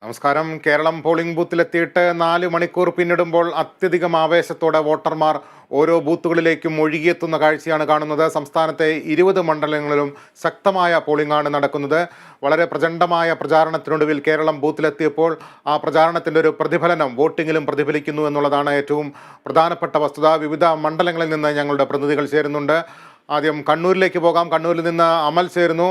നമസ്കാരം. കേരളം പോളിംഗ് ബൂത്തിലെത്തിയിട്ട് 4 മണിക്കൂർ പിന്നിടുമ്പോൾ അത്യധികം ആവേശത്തോടെ വോട്ടർമാർ ഓരോ ബൂത്തുകളിലേക്കും ഒഴുകിയെത്തുന്ന കാഴ്ചയാണ് കാണുന്നത്. സംസ്ഥാനത്തെ 20 മണ്ഡലങ്ങളിലും ശക്തമായ പോളിംഗാണ് നടക്കുന്നത്. വളരെ പ്രചണ്ഡമായ പ്രചാരണത്തിനൊടുവിൽ കേരളം ബൂത്തിലെത്തിയപ്പോൾ ആ പ്രചാരണത്തിൻ്റെ ഒരു പ്രതിഫലനം വോട്ടിങ്ങിലും പ്രതിഫലിക്കുന്നു എന്നുള്ളതാണ് ഏറ്റവും പ്രധാനപ്പെട്ട വസ്തുത. വിവിധ മണ്ഡലങ്ങളിൽ നിന്ന് ഞങ്ങളുടെ പ്രതിനിധികൾ ചേരുന്നുണ്ട്. ആദ്യം കണ്ണൂരിലേക്ക് പോകാം. കണ്ണൂരിൽ നിന്ന് അമൽ ചേരുന്നു.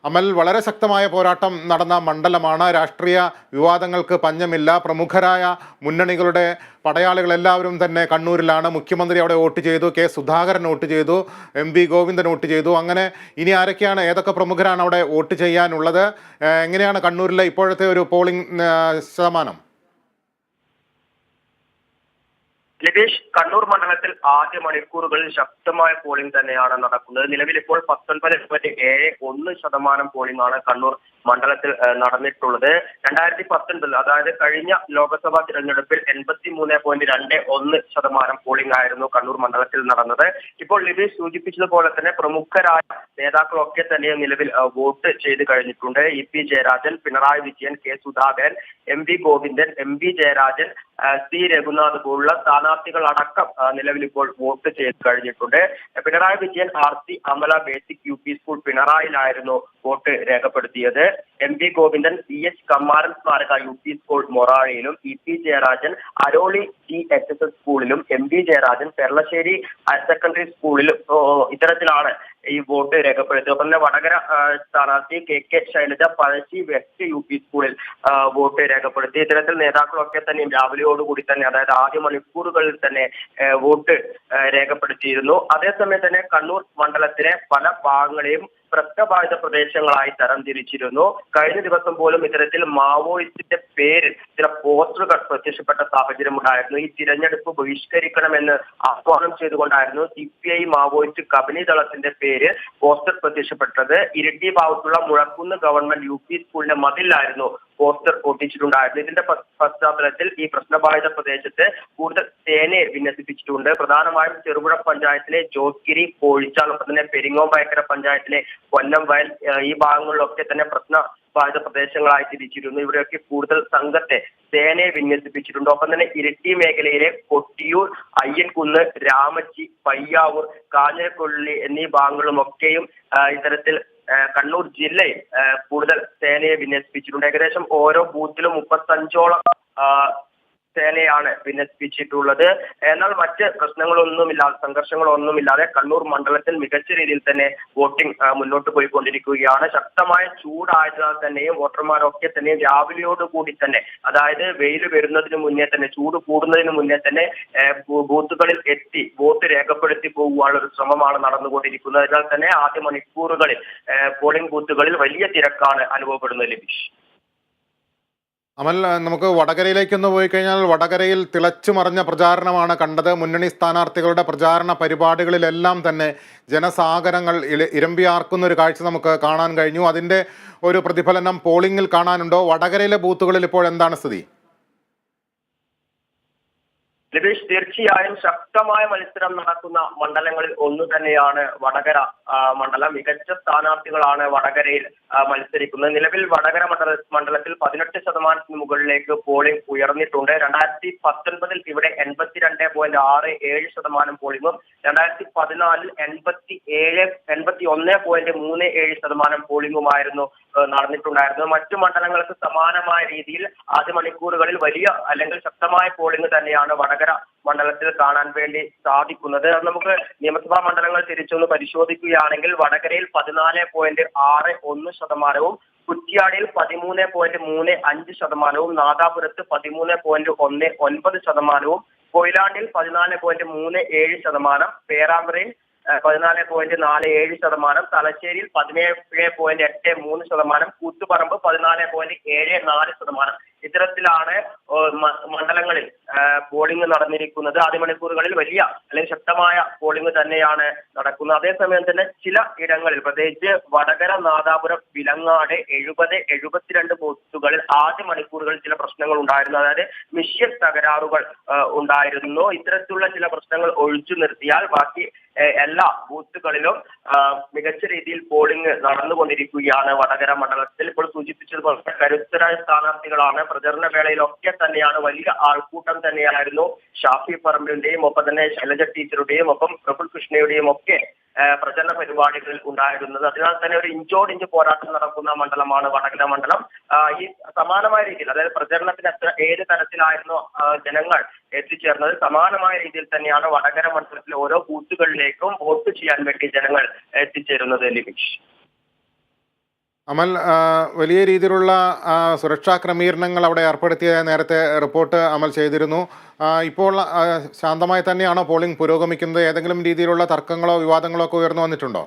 അമൽ, വളരെ ശക്തമായ പോരാട്ടം നടന്ന മണ്ഡലമാണ്. രാഷ്ട്രീയ വിവാദങ്ങൾക്ക് പഞ്ഞമില്ല. പ്രമുഖരായ മുന്നണികളുടെ പടയാളികൾ എല്ലാവരും തന്നെ കണ്ണൂരിലാണ്. മുഖ്യമന്ത്രി അവിടെ വോട്ട് ചെയ്തു, കെ സുധാകരൻ വോട്ട് ചെയ്തു, MV ഗോവിന്ദൻ വോട്ട് ചെയ്തു. അങ്ങനെ ഇനി ആരൊക്കെയാണ്, ഏതൊക്കെ പ്രമുഖരാണ് അവിടെ വോട്ട് ചെയ്യാനുള്ളത്? എങ്ങനെയാണ് കണ്ണൂരിലെ ഇപ്പോഴത്തെ ഒരു പോളിംഗ് ശതമാനം? ലതീഷ്, കണ്ണൂർ മണ്ഡലത്തിൽ ആദ്യ മണിക്കൂറുകളിൽ ശക്തമായ പോളിംഗ് തന്നെയാണ് നടക്കുന്നത്. നിലവിൽ ഇപ്പോൾ 19.71% പോളിംഗ് ആണ് കണ്ണൂർ മണ്ഡലത്തിൽ നടന്നിട്ടുള്ളത്. 2019 അതായത് കഴിഞ്ഞ ലോക്സഭാ തിരഞ്ഞെടുപ്പിൽ 83.21% പോളിംഗ് ആയിരുന്നു കണ്ണൂർ മണ്ഡലത്തിൽ നടന്നത്. ഇപ്പോൾ ലതീഷ് സൂചിപ്പിച്ചതുപോലെ തന്നെ പ്രമുഖരായ നേതാക്കളൊക്കെ തന്നെ നിലവിൽ വോട്ട് ചെയ്ത് കഴിഞ്ഞിട്ടുണ്ട്. EP Jayarajan, Pinarayi Vijayan, K Sudhakaran, MV Govindan, MV Jayarajan, C Raghunath പോലുള്ള സ്ഥാനാർത്ഥികൾ അടക്കം നിലവിൽ ഇപ്പോൾ വോട്ട് ചെയ്ത് കഴിഞ്ഞിട്ടുണ്ട്. Pinarayi Vijayan RC Amala basic UP school പിണറായിലായിരുന്നു വോട്ട് രേഖപ്പെടുത്തിയത്. MV ഗോവിന്ദൻ CH കമ്മാരൻ സ്മാരക UP സ്കൂൾ മൊറാഴയിലും, EP ജയരാജൻ അരോളി GHSS സ്കൂളിലും, MV Jayarajan Peralassery higher secondary സ്കൂളിലും ഇത്തരത്തിലാണ് ഈ വോട്ട് രേഖപ്പെടുത്തിയത്. ഒപ്പം തന്നെ വടകര സ്ഥാനാർത്ഥി KK Shailaja Pazhassi west UP സ്കൂളിൽ വോട്ട് രേഖപ്പെടുത്തി. ഇത്തരത്തിൽ നേതാക്കളൊക്കെ തന്നെ രാവിലെയോടുകൂടി തന്നെ, അതായത് ആദ്യ മണിക്കൂറുകളിൽ തന്നെ വോട്ട് രേഖപ്പെടുത്തിയിരുന്നു. അതേസമയം തന്നെ കണ്ണൂർ മണ്ഡലത്തിലെ പല ഭാഗങ്ങളെയും പ്രശ്നബാധിത പ്രദേശങ്ങളായി തരംതിരിച്ചിരുന്നു. കഴിഞ്ഞ ദിവസം പോലും ഇത്തരത്തിൽ മാവോയിസ്റ്റിന്റെ പേരിൽ ചില പോസ്റ്ററുകൾ പ്രത്യക്ഷപ്പെട്ട സാഹചര്യം ഉണ്ടായിരുന്നു. ഈ തിരഞ്ഞെടുപ്പ് ബഹിഷ്കരിക്കണമെന്ന് ആഹ്വാനം ചെയ്തുകൊണ്ടായിരുന്നു CPI മാവോയിസ്റ്റ് കബനി ദളത്തിന്റെ പേര് പോസ്റ്റർ പ്രത്യക്ഷപ്പെട്ടത്. ഇരിട്ടി ഭാഗത്തുള്ള മുഴക്കുന്ന് ഗവൺമെന്റ് UP സ്കൂളിന്റെ മതിലായിരുന്നു പോസ്റ്റർ ഒട്ടിച്ചിട്ടുണ്ടായിരുന്നു. ഇതിന്റെ പശ്ചാത്തലത്തിൽ ഈ പ്രശ്നബാധിത പ്രദേശത്ത് കൂടുതൽ സേനയെ വിന്യസിപ്പിച്ചിട്ടുണ്ട്. പ്രധാനമായും ചെറുപുഴ പഞ്ചായത്തിലെ ജോസ്ഗിരി, കോഴിച്ചാൽ, ഒപ്പം തന്നെ പെരിങ്ങോംവയക്കര പഞ്ചായത്തിലെ കൊല്ലംവയൽ, ഈ ഭാഗങ്ങളിലൊക്കെ തന്നെ പ്രശ്നബാധിത പ്രദേശങ്ങളായി തിരിച്ചിരുന്നു. ഇവിടെയൊക്കെ കൂടുതൽ സംഘത്തെ സേനയെ വിന്യസിപ്പിച്ചിട്ടുണ്ട്. ഒപ്പം തന്നെ ഇരിട്ടി മേഖലയിലെ കൊട്ടിയൂർ, അയ്യൻകുന്ന്, രാമച്ചി, പയ്യാവൂർ, കാഞ്ഞിരക്കൊള്ളി എന്നീ ഭാഗങ്ങളുമൊക്കെയും ഇത്തരത്തിൽ കണ്ണൂർ ജില്ലയിൽ കൂടുതൽ സേനയെ വിന്യസിപ്പിച്ചിട്ടുണ്ട്. ഏകദേശം ഓരോ ബൂത്തിലും 35ഓളം സേനയാണ് വിന്യസിപ്പിച്ചിട്ടുള്ളത്. എന്നാൽ മറ്റ് പ്രശ്നങ്ങളൊന്നുമില്ലാതെ, സംഘർഷങ്ങളൊന്നുമില്ലാതെ കണ്ണൂർ മണ്ഡലത്തിൽ മികച്ച രീതിയിൽ തന്നെ വോട്ടിംഗ് മുന്നോട്ട് പോയിക്കൊണ്ടിരിക്കുകയാണ്. ശക്തമായ ചൂടായതിനാൽ തന്നെയും വോട്ടർമാരൊക്കെ തന്നെ രാവിലെയോടുകൂടി തന്നെ, അതായത് വെയിൽ വരുന്നതിന് മുന്നേ തന്നെ, ചൂട് കൂടുന്നതിന് മുന്നേ തന്നെ ബൂത്തുകളിൽ എത്തി വോട്ട് രേഖപ്പെടുത്തി പോകുവാനുള്ള ഒരു ശ്രമമാണ് നടന്നുകൊണ്ടിരിക്കുന്നത്. അതിനാൽ തന്നെ ആദ്യ മണിക്കൂറുകളിൽ പോളിംഗ് ബൂത്തുകളിൽ വലിയ തിരക്കാണ് അനുഭവപ്പെടുന്നത്. ലതീഷ്, അമൽ, നമുക്ക് വടകരയിലേക്കൊന്ന് പോയി കഴിഞ്ഞാൽ വടകരയിൽ തിളച്ചു മറിഞ്ഞ പ്രചാരണമാണ് കണ്ടത്. മുന്നണി സ്ഥാനാർത്ഥികളുടെ പ്രചാരണ പരിപാടികളിലെല്ലാം തന്നെ ജനസാഗരങ്ങൾ ഇരമ്പിയാർക്കുന്ന ഒരു കാഴ്ച നമുക്ക് കാണാൻ കഴിഞ്ഞു. അതിൻ്റെ ഒരു പ്രതിഫലനം പോളിംഗിൽ കാണാനുണ്ടോ? വടകരയിലെ ബൂത്തുകളിൽ ഇപ്പോൾ എന്താണ് സ്ഥിതി? ലതീഷ്, തീർച്ചയായും ശക്തമായ മത്സരം നടക്കുന്ന മണ്ഡലങ്ങളിൽ ഒന്ന് തന്നെയാണ് വടകര മണ്ഡലം. മികച്ച സ്ഥാനാർത്ഥികളാണ് വടകരയിൽ മത്സരിക്കുന്നത്. നിലവിൽ വടകര മണ്ഡലത്തിൽ 18% മുകളിലേക്ക് പോളിംഗ് ഉയർന്നിട്ടുണ്ട്. 2019 ഇവിടെ 82.67% പോളിംഗും 2014 81.37% പോളിംഗുമായിരുന്നു നടന്നിട്ടുണ്ടായിരുന്നത്. മറ്റു മണ്ഡലങ്ങൾക്ക് സമാനമായ രീതിയിൽ ആദ്യ മണിക്കൂറുകളിൽ വലിയ അല്ലെങ്കിൽ ശക്തമായ പോളിംഗ് തന്നെയാണ് വടകര മണ്ഡലത്തിൽ കാണാൻ വേണ്ടി സാധിക്കുന്നത്. നമുക്ക് നിയമസഭാ മണ്ഡലങ്ങൾ തിരിച്ചൊന്ന് പരിശോധിക്കുകയാണെങ്കിൽ വടകരയിൽ 14.61%, കുറ്റ്യാടിയിൽ 13.35%, നാദാപുരത്ത് 13.19%, കൊയിലാണ്ടിയിൽ 14.37%, പേരാമ്പ്രയിൽ 14.47%, തലശ്ശേരിയിൽ 17.83%, കൂത്തുപറമ്പ് 14.74%. ഇത്തരത്തിലാണ് മണ്ഡലങ്ങളിൽ പോളിംഗ് നടന്നിരിക്കുന്നത്. ആദ്യ മണിക്കൂറുകളിൽ വലിയ അല്ലെങ്കിൽ ശക്തമായ പോളിംഗ് തന്നെയാണ് നടക്കുന്നത്. അതേസമയം തന്നെ ചില ഇടങ്ങളിൽ പ്രത്യേകിച്ച് വടകര, നാദാപുരം, വിലങ്ങാട് 72 ബൂത്തുകളിൽ ആദ്യ മണിക്കൂറുകളിൽ ചില പ്രശ്നങ്ങൾ ഉണ്ടായിരുന്നു. അതായത് മിഷ്യൻ തകരാറുകൾ ഉണ്ടായിരുന്നു. ഇത്തരത്തിലുള്ള ചില പ്രശ്നങ്ങൾ ഒഴിച്ചു നിർത്തിയാൽ ബാക്കി എല്ലാ ബൂത്തുകളിലും മികച്ച രീതിയിൽ പോളിംഗ് നടന്നുകൊണ്ടിരിക്കുകയാണ്. വടകര മണ്ഡലത്തിൽ ഇപ്പോൾ സൂചിപ്പിച്ചതുപോലെ കരുത്തരായ സ്ഥാനാർത്ഥികളാണ്. പ്രചരണ വേളയിലൊക്കെ തന്നെയാണ് വലിയ ആൾക്കൂട്ടം തന്നെയായിരുന്നു. ഷാഫി പറമ്പിലിന്റെയും ഒപ്പം തന്നെ ശൈലജ ടീച്ചറുടെയും ഒപ്പം പ്രഫുൽ കൃഷ്ണയുടെയും ഒക്കെ പ്രചരണ പരിപാടികളിൽ ഉണ്ടായിരുന്നത്. അതിനാൽ തന്നെ ഒരു ഇഞ്ചോടിഞ്ച് പോരാട്ടം നടക്കുന്ന മണ്ഡലമാണ് വടകര മണ്ഡലം. ഈ സമാനമായ രീതിയിൽ അതായത് പ്രചരണത്തിന് ഏത് തരത്തിലായിരുന്നു ജനങ്ങൾ എത്തിച്ചേർന്നത്, സമാനമായ രീതിയിൽ തന്നെയാണ് വടകര മണ്ഡലത്തിലെ ഓരോ ബൂത്തുകളിലേക്കും വോട്ട് ചെയ്യാൻ വേണ്ടി ജനങ്ങൾ എത്തിച്ചേരുന്നത്. ലിബീഷ്, അമൽ, വലിയ രീതിയിലുള്ള സുരക്ഷാ ക്രമീകരണങ്ങൾ അവിടെ ഏർപ്പെടുത്തിയ നേരത്തെ റിപ്പോർട്ട് അമൽ ചെയ്തിരുന്നു. ഇപ്പോൾ ശാന്തമായി തന്നെയാണോ പോളിംഗ് പുരോഗമിക്കുന്നത്? ഏതെങ്കിലും രീതിയിലുള്ള തർക്കങ്ങളോ വിവാദങ്ങളോ ഒക്കെ ഉയർന്നു വന്നിട്ടുണ്ടോ?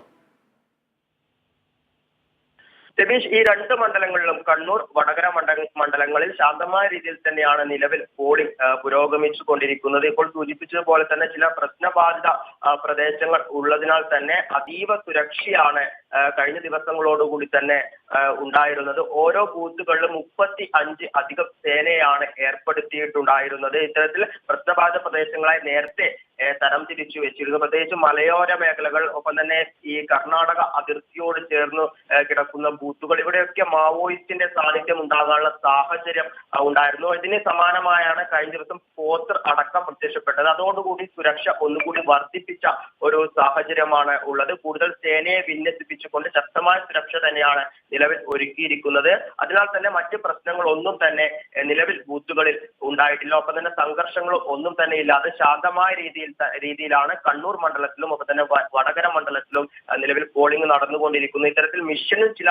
രതീഷ്, ഈ രണ്ട് മണ്ഡലങ്ങളിലും കണ്ണൂർ, വടകര മണ്ഡലങ്ങളിൽ ശാന്തമായ രീതിയിൽ തന്നെയാണ് നിലവിൽ പോളിംഗ് പുരോഗമിച്ചു കൊണ്ടിരിക്കുന്നത്. ഇപ്പോൾ സൂചിപ്പിച്ചതുപോലെ തന്നെ ചില പ്രശ്നബാധിത പ്രദേശങ്ങൾ ഉള്ളതിനാൽ തന്നെ അതീവ സുരക്ഷയാണ് കഴിഞ്ഞ ദിവസങ്ങളോടുകൂടി തന്നെ ഉണ്ടായിരുന്നത്. ഓരോ ബൂത്തുകളിലും 35 അധികം സേനയാണ് ഏർപ്പെടുത്തിയിട്ടുണ്ടായിരുന്നത്. ഇത്തരത്തിൽ പ്രശ്നബാധിത പ്രദേശങ്ങളായി നേരത്തെ തരംതിരിച്ചു വെച്ചിരുന്നു. പ്രത്യേകിച്ച് മലയോര മേഖലകൾ, ഒപ്പം തന്നെ ഈ കർണാടക അതിർത്തിയോട് ചേർന്ന് കിടക്കുന്ന ബൂത്തുകൾ, ഇവിടെയൊക്കെ മാവോയിസ്റ്റിന്റെ സാന്നിധ്യം ഉണ്ടാകാനുള്ള സാഹചര്യം ഉണ്ടായിരുന്നു. ഇതിന് സമാനമായാണ് കഴിഞ്ഞ ദിവസം പോസ്റ്റർ അടക്കം പ്രത്യക്ഷപ്പെട്ടത്. അതോടുകൂടി സുരക്ഷ ഒന്നുകൂടി വർദ്ധിപ്പിച്ച ഒരു സാഹചര്യമാണ് ഉള്ളത്. കൂടുതൽ സേനയെ വിന്യസിപ്പിച്ചുകൊണ്ട് ശക്തമായ സുരക്ഷ തന്നെയാണ് നിലവിൽ ഒരുക്കിയിരിക്കുന്നത്. അതിനാൽ തന്നെ മറ്റ് പ്രശ്നങ്ങൾ ഒന്നും തന്നെ നിലവിൽ ബൂത്തുകളിൽ ഉണ്ടായിട്ടില്ല. ഒപ്പം തന്നെ സംഘർഷങ്ങൾ ഒന്നും തന്നെ ഇല്ലാതെ ശാന്തമായ രീതിയിലാണ് കണ്ണൂർ മണ്ഡലത്തിലും ഒപ്പം തന്നെ വടകര മണ്ഡലത്തിലും നിലവിൽ പോളിംഗ് നടന്നുകൊണ്ടിരിക്കുന്നു. ഇത്തരത്തിൽ മിഷനിൽ ചില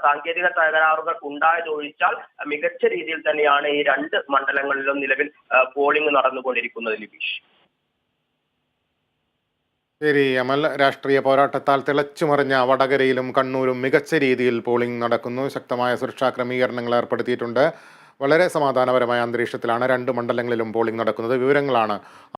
സാങ്കേതിക തകരാറുകൾ ഉണ്ടായതൊഴിച്ചാൽ മികച്ച രീതിയിൽ തന്നെയാണ് ഈ രണ്ട് മണ്ഡലങ്ങളിലും നിലവിൽ പോളിംഗ് നടന്നുകൊണ്ടിരിക്കുന്നത്. ലിബീഷ്, ശരി അമൽ, രാഷ്ട്രീയ പോരാട്ടത്താൽ തിളച്ചുമറിഞ്ഞ വടകരയിലും കണ്ണൂരും മികച്ച രീതിയിൽ പോളിംഗ് നടക്കുന്നു. ശക്തമായ സുരക്ഷാ ക്രമീകരണങ്ങൾ ഏർപ്പെടുത്തിയിട്ടുണ്ട്. വളരെ സമാധാനപരമായ അന്തരീക്ഷത്തിലാണ് രണ്ട് മണ്ഡലങ്ങളിലും പോളിംഗ് നടക്കുന്നത്. വിവരങ്ങളാണ്